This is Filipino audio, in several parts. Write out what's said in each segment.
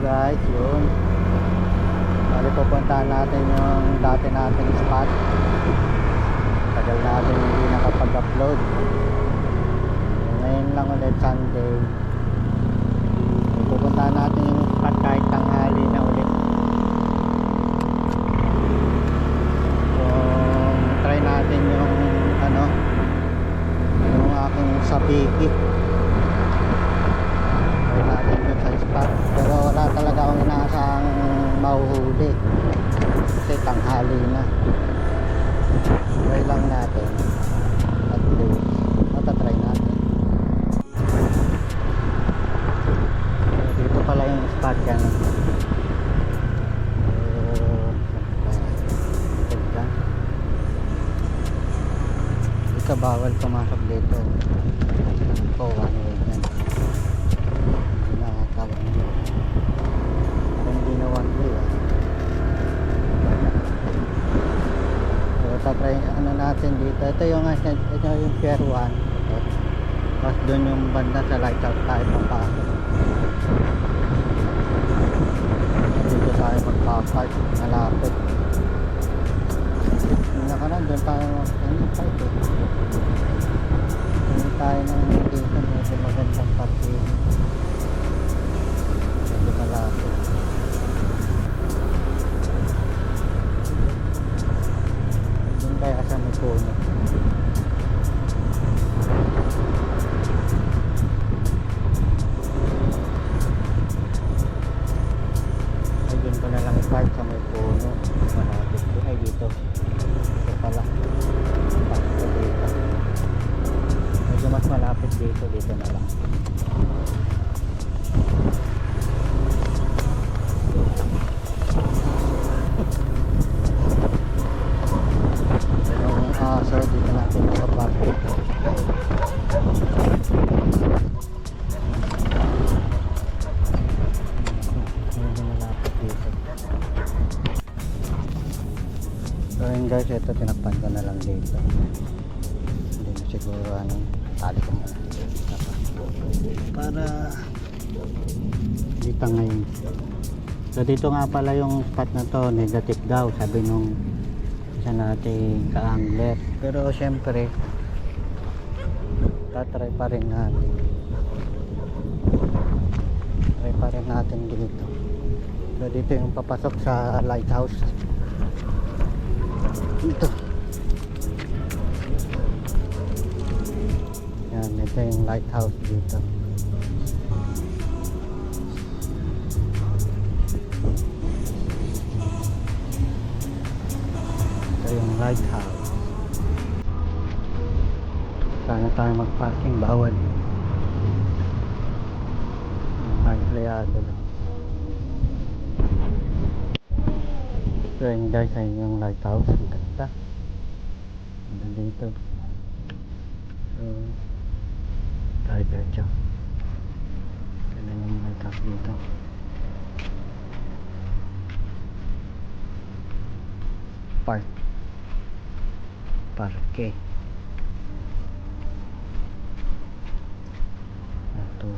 guys, yun. Bali pupuntahan natin yung dati nating spot. Tagal natin hindi nakapag-upload. Ngayon lang ulit Sunday. Pupuntahan natin yung spot kahit tanghali na ulit. Try natin yung yung aking sapiki. Try natin yung sa spot, pero wala talaga akong inaasang mahuhuli kasi tanghali na. Try lang natin at least matatry natin. Dito pala yung spot yan. Bawal pumasok dito po, one way yan. Hindi na tawag nyo, hindi na one way so tatry natin dito. Ito yung Pier 1, tapos doon yung banda sa lighthouse tayo papasok. Dito tayo magpapark malapit. Nakaraan doon tayo fight hindi tayo ng location, medyo magandang parking, medyo malapit. Doon kaya sa may puno. Ay doon ko na lang i-park sa may puno, malapit ko. Ay dito pala dito. Medyo mas malapit dito na lang. So dito natin makaparking. Medyo malapit dito. So yun guys, ito tinakpan ko na lang dito. Hindi na siguro tali ko muna para dito ngayon. So dito nga pala yung spot na to, negative daw sabi nung isa nating ka-angler, pero syempre tatry pa rin natin, try pa rin natin dito. So dito yung papasok sa lighthouse dito. Yan, ito yung lighthouse dito. Ito yung lighthouse. Sana tayo mag-parking, bawal. Mga empleyado lang. So yun guys, ayun yung lighthouse. Ang ganda. Ganda dito. So tayo diretso. Ganun yung lighthouse dito. Parke. Ito.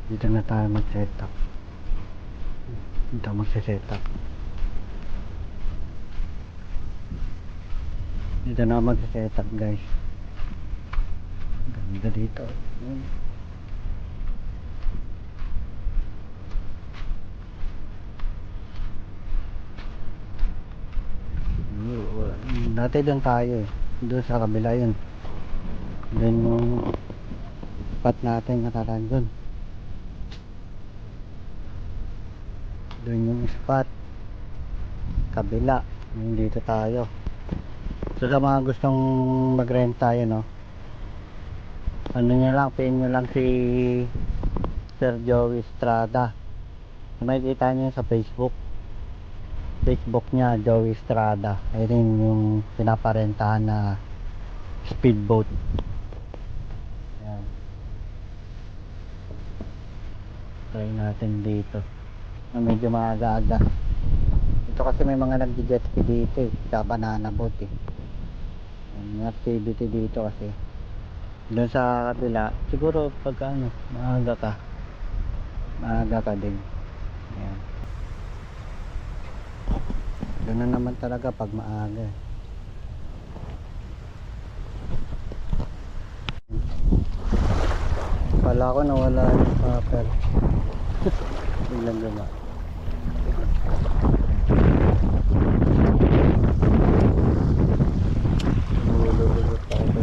Dito na tayo mag-setup. Dito mag-setup. Dito na mag-setup guys. Ganda dito. Dati doon tayo doon sa kabila yun. Doon yung spot natin nakaraan doon. Doon yung spot kabila. Dito tayo. So sa mga gustong mag-rent tayo, no, ano nyo lang, pin nyo lang si Sir Joey Estrada. May kita nyo sa Facebook niya, Joey Estrada. Ayun yung pinaparentahan na speedboat. Ayan. Try natin dito. Medyo maaga-aga. Ito kasi may mga nag-jet ski dito sa banana boat eh. May activity dito kasi. Doon sa kabila, siguro pagka ano, maaga ka din. Ayan. Ganun naman talaga pag maaga. Kala ko nawala yung paper. Biglang gama. Lulululot pa ito.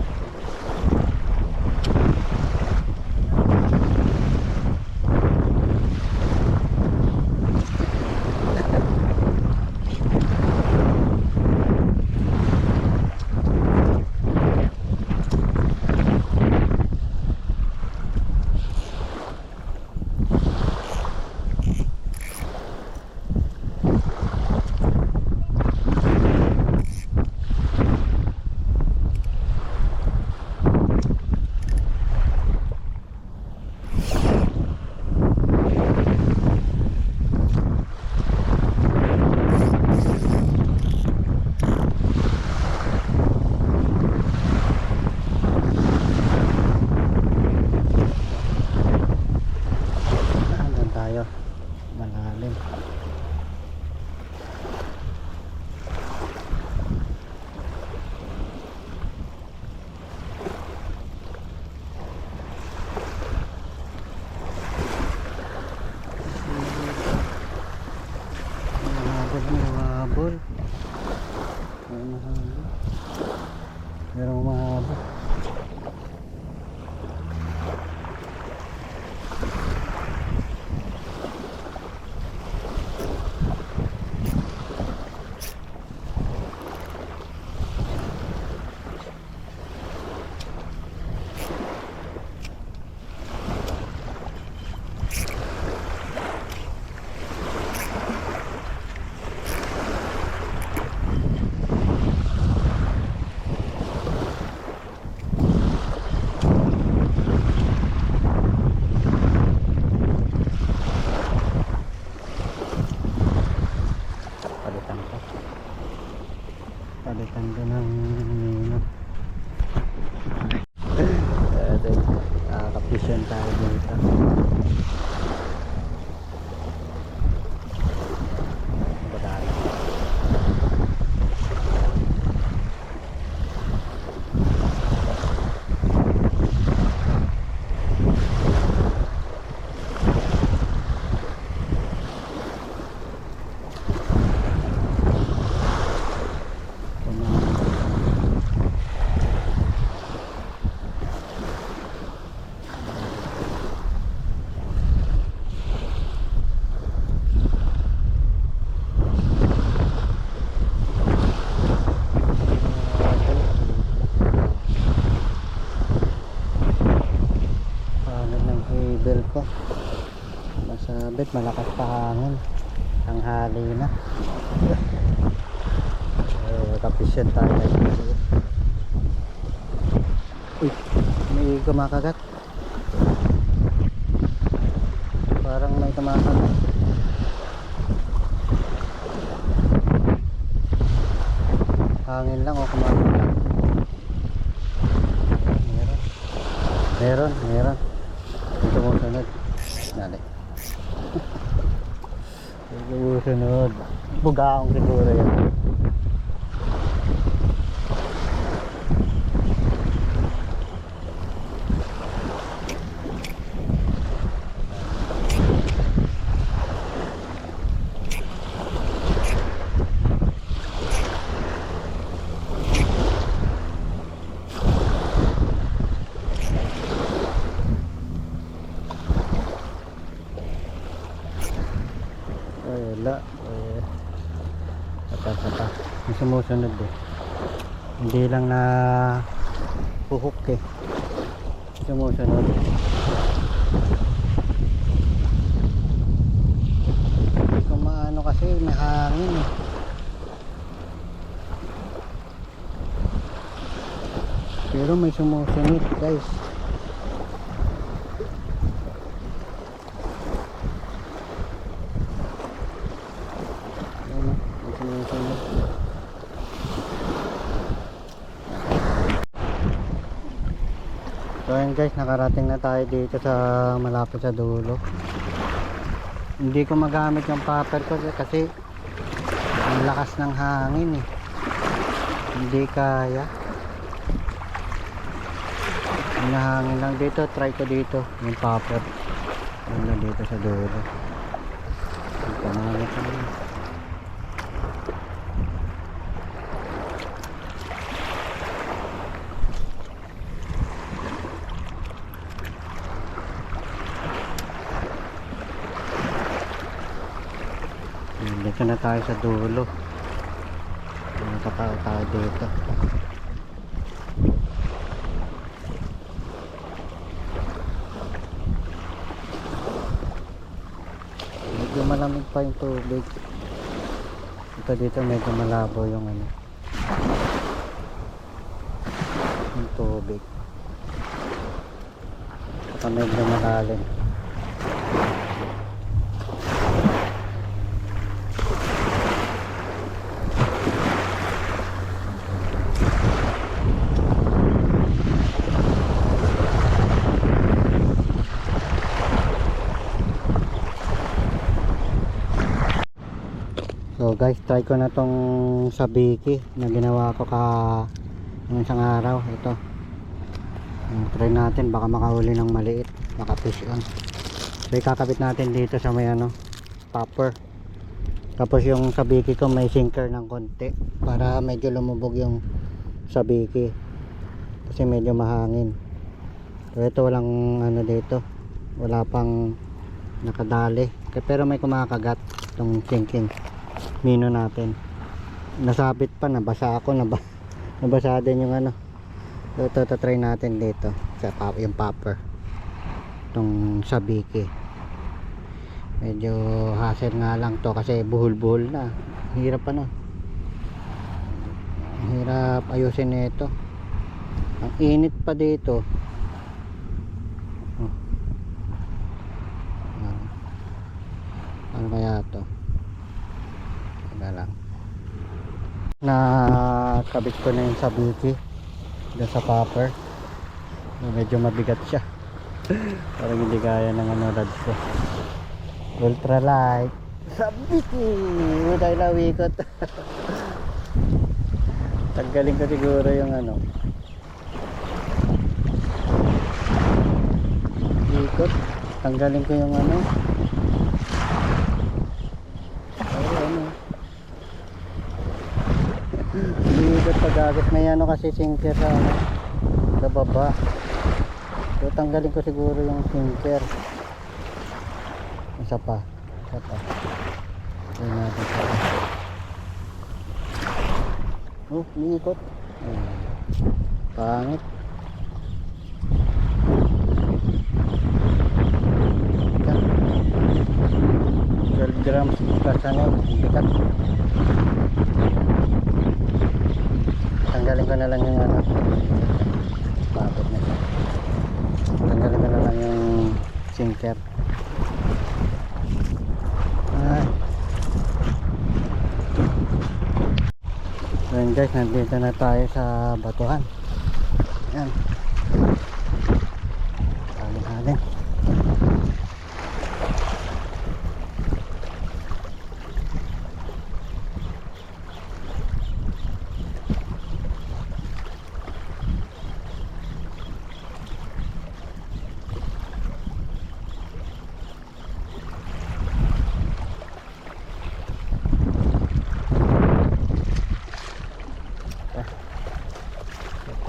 Doon tayo. Malalim. Mahabol. Pero mahabol. Palitan ko ng nino. Nakakapisyon tayo dito. Badali. Cable ko masabit, malakas pa hangin, tanghali na. Kapisyon tayo. Uy, may kumakagat, parang may kumakagat. Hangin lang o kumakagat lang? Meron sumusunod. Dali. Sumusunod. Bugaong siguro yan. Wala. Saka. Yung sumusunod eh. Hindi lang na puhuk eh. Sumusunod. Kung maano kasi may hangin eh. Pero may sumusunod guys. So ayun guys, nakarating na tayo dito sa malapit sa dulo. Hindi ko magamit yung popper ko kasi ang lakas ng hangin eh. Hindi kaya. Hinahangin lang dito, try ko dito yung popper. Ano dito sa dulo. Pangangit naman. Dito na tayo sa dulo. Nakatao tayo dito. Medyo malamig pa yung tubig. Ito dito medyo malabo yung ano, yung tubig. Saka medyo malalim. So guys, try ko na tong sabiki na ginawa ko ng isang araw. Ito, try natin, baka makahuli ng maliit, baka fish on. So ikakabit natin dito sa may ano, popper. Tapos yung sabiki ko may sinker ng konti para medyo lumubog yung sabiki kasi medyo mahangin. So ito walang ano dito, wala pang nakadali pero may kumakagat itong sinking mino natin. Nasabit pa, nabasa ako, nabasa din yung ano. So ito try natin dito sa yung popper, itong sabiki. Medyo hassle nga lang to kasi buhol-buhol na. Hirap ano, hirap ayusin nito. Ang init pa dito. Ano kaya to? Teka lang. Nakabit ko na yung sabiki doon sa popper. Medyo mabigat siya. Parang hindi kaya ng ano rods ko. Ultralight sabiki. Dahil nawikot. Tanggalin ko siguro yung ano, ikot. Tanggalin ko yung ano. Ikot pag-agos. May ano kasi sinker sa ano, sa baba. So tanggalin ko siguro yung sinker. Isa pa. Ayan natin siya. Oh, umiikot. Pangit. Ika. 12 grams plus ano, bigat. Tanggalin ko na lang yung ano. Bakit na siya. Tanggalin ko na lang yung sinker. Ayan guys, nandito na tayo sa batuhan. Ayan. Aling-aling.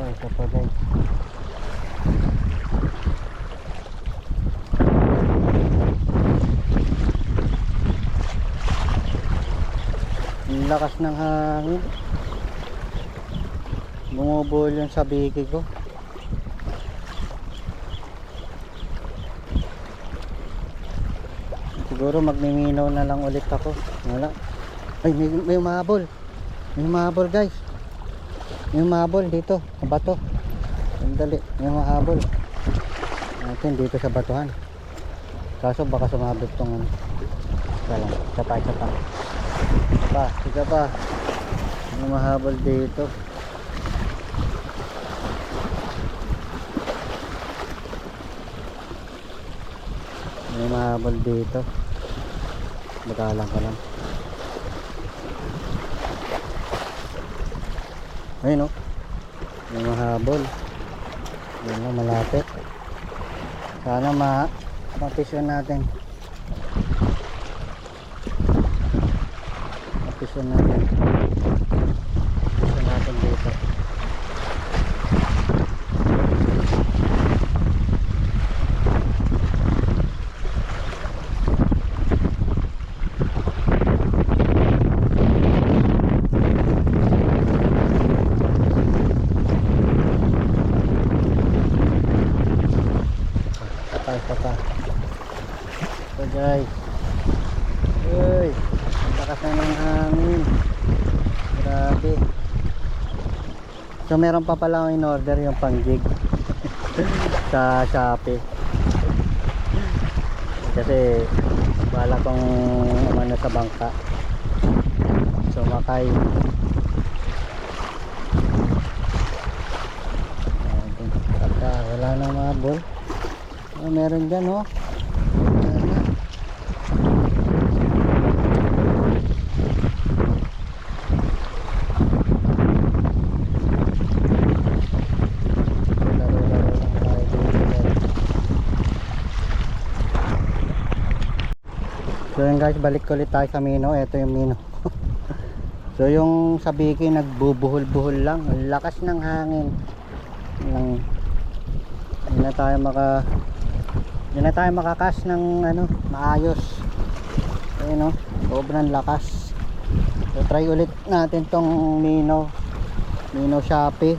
Ito pa guys. Ang lakas ng hangin. Bumubuhol yung sabiki ko. Siguro magmiminaw na lang ulit ako. Wala. Ay, may umahabol. May umahabol guys. May umahabol dito sa bato. Sandali, may umahabol natin dito sa batuhan. Kaso baka sumabit tong ano. Isa pa. Isa pa. May umahabol dito. May mahabol dito. Bagalan ka lang. Ayun, oh. May mahabol. Ayun lang, malapit. Sana mapisyon natin. Mapisyon natin. Mapisyon natin dito. Pa. So guys, uy, ang lakas na ng hangin, grabe. So meron pa pala akong in order yung pang jig sa Shopee kasi wala kong umano sa bangka, sumakay. Wala na mga ball. Oh, meron dyan, oh. So yun guys, balik ulit tayo sa Mino. Ito yung Mino. So yung sa Biki nagbubuhol-buhol lang. Ang lakas ng hangin. Hindi na tayo makakas ng ano, maayos. Ayun, no, sobrang lakas. So try ulit natin tong Mino Shopee.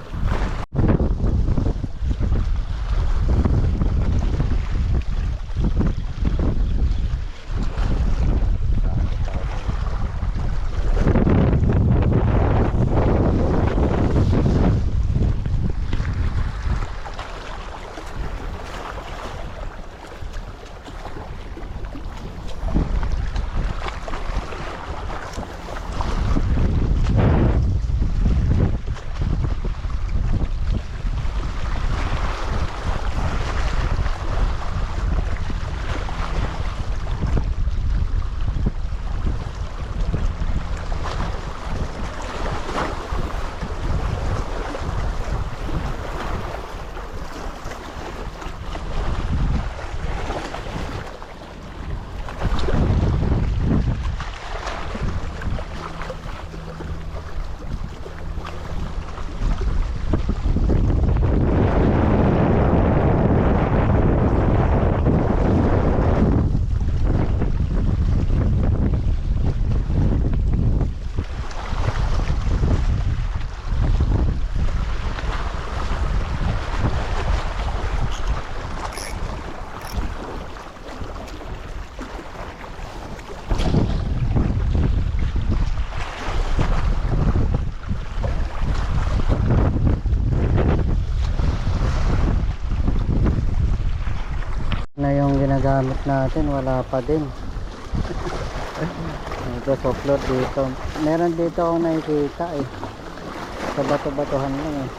Na yung ginagamit natin, wala pa din. Ito sa float dito. Meron dito akong nakikita eh. Sa bato-batuhan lang eh.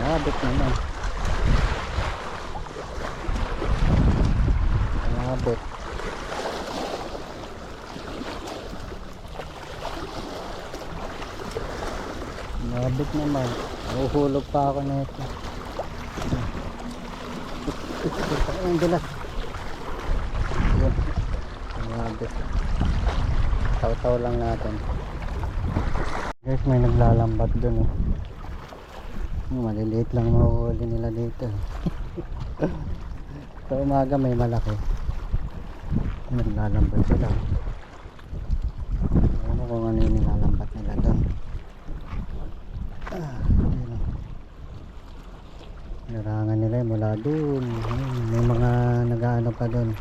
Malabit naman. Malabit. Malabit naman. Nahuhulog pa ako nito. Ang dulas. Malabit. Taw-taw lang natin. Guys, may naglalambat dun oh. Maliliit lang mahuhuli nila dito. Sa umaga may malaki. Naglalambat sila. Ano kung ano yung nilalambat nila doon. Narangan nila mula doon. May mga nag-ano pa doon.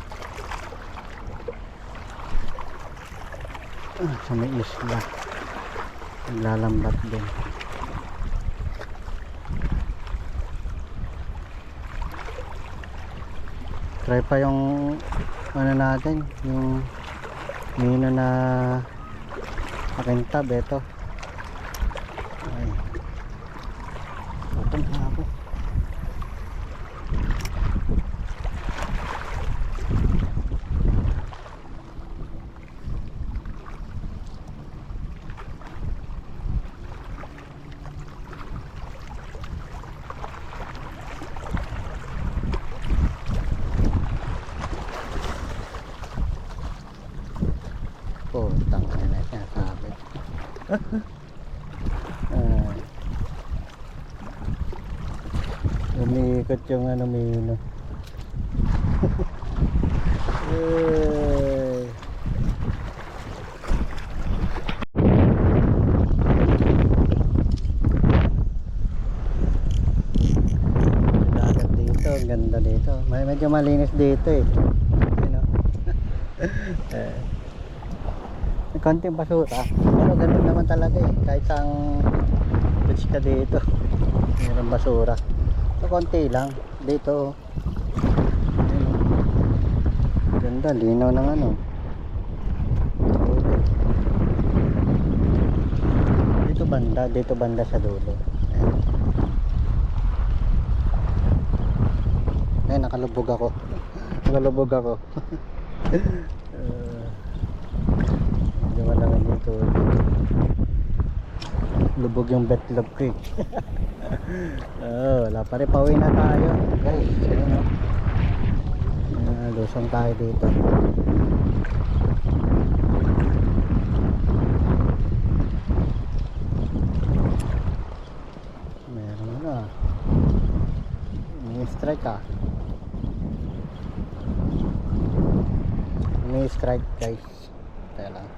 Sa may isla. Naglalambat din. Try pa yung ano natin, yung Mino na makintab. Ito ay Gutom na ako. Putang ina niya, sabi. Umiikot yung ano, mino. Yay! Dagat dito, ang ganda dito. Medyo malinis dito eh. Ano? May konting basura, pero ganun naman talaga eh. Kahit saang beach ka dito, mayroong basura. So konti lang dito. Ganda, linaw ng ano. Dito banda sa dulo. Ay, nakalubog ako. Hindi wala lang dito. Lubog yung betlog ko eh. Wala pa rin, pauwi na tayo guys. Lusong tayo dito. Meron na. May strike ah. May strike guys. Kaya lang,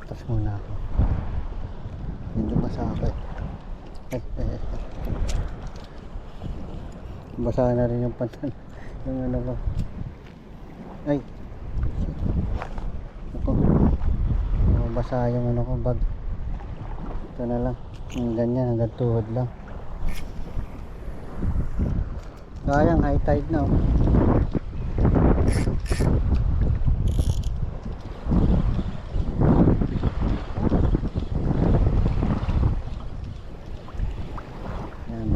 tapos muna ako. Medyo basa ako eh. Basa na rin yung pantan. Yung ano ko. Ay, ako, basa yung ano ko, bag. Ito na lang, yung ganyan, hanggang tuhod lang. Sayang, high tide na oh. Yan.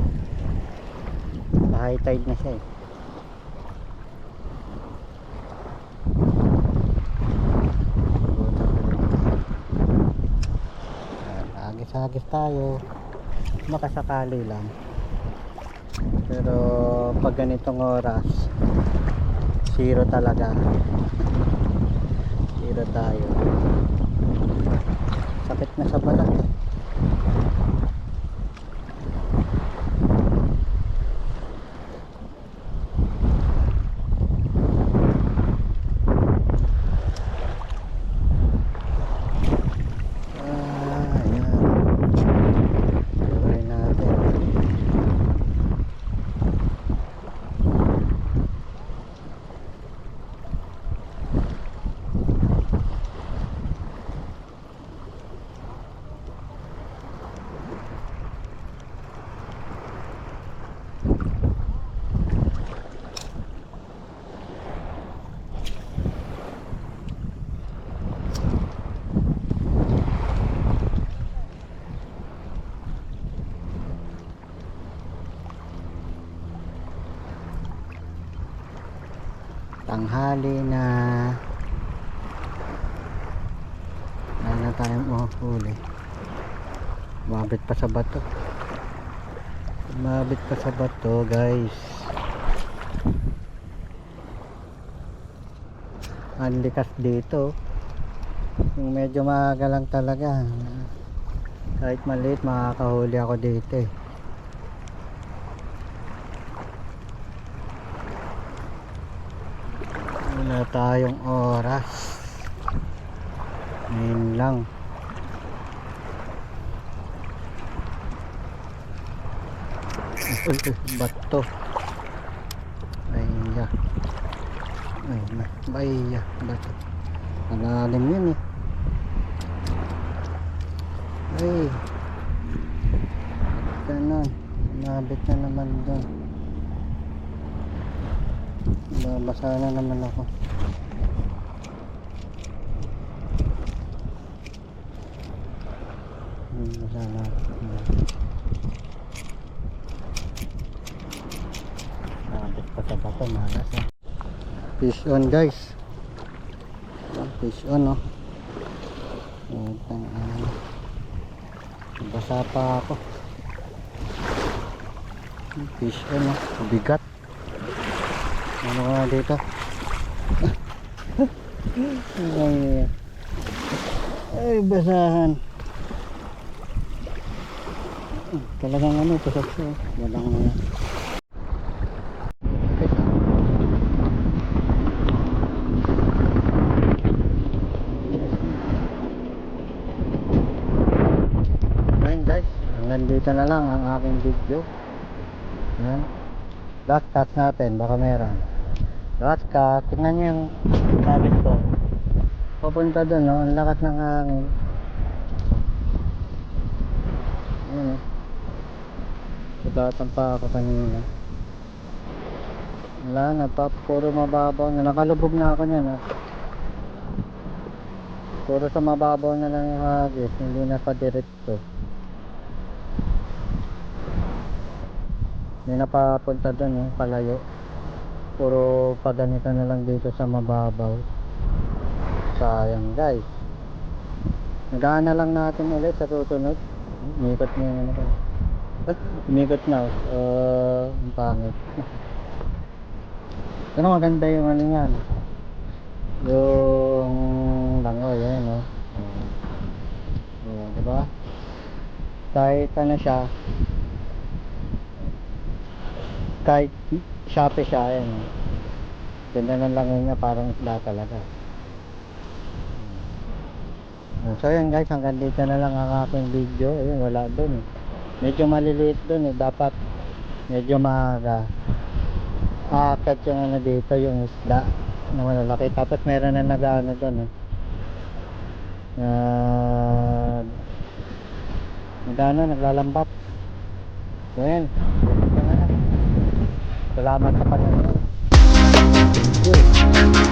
High tide na siya eh. Agis tayo, makasakali lang, pero pag ganitong oras zero talaga. Zero tayo, sakit na sa balat eh. Tanghali na. Wala na tayong mahuli. Mabit pa sa bato. Mabit pa sa bato guys. Ang likas dito. Yung medyo maaga lang talaga. Kahit maliit makakahuli ako dito eh. Wala tayong oras. Ngayon lang. Bato. Baya. Baya. Bato. Malalim yun eh. Ay. Ganon. Nabit na naman doon. Babasa na naman ako. Basa na ako. pa sa bato, malas eh. Fish on guys. Fish on, no. Utang ano. Basa pa ako. Fish on, no. Bigat. Ano nga dito? Ay, basahan. Talagang ano, pasok siya. Walang ayun guys, hanggang dito na lang ang aking video. Yan. Last cut natin, baka meron. Last cut, tingnan nyo yung sabit ko. Papunta doon, no? Ang lakas ng hangin. Ayan, Pagkatan pa ako kanina. Wala na, puro mababaw na. Nakalubog na ako niyan, ha. Puro sa mababaw na lang yung hagis, hindi na pa diretso. Hindi na papunta doon, palayo. Puro pa ganito na lang dito sa mababaw. Sayang guys. Nagaan na lang natin ulit sa susunod. Umikot na yun ako. Umikot na. Ang pangit. Pero maganda yung ano yan. Yung langoy, yan, no? Diba? Kahit ano siya, kahit Shopee siya, yan. Ganda ng langoy niya, parang isda talaga. So yan guys, hanggang dito na lang ang aking video. Ayun, wala dun. Medyo maliliit dun, dapat medyo maaga. Aakat yung ano dito, yung isda na malalaki. Tapos meron na nag-ano dun, naglalambap. So yan, salamat sa panonood. Thank you.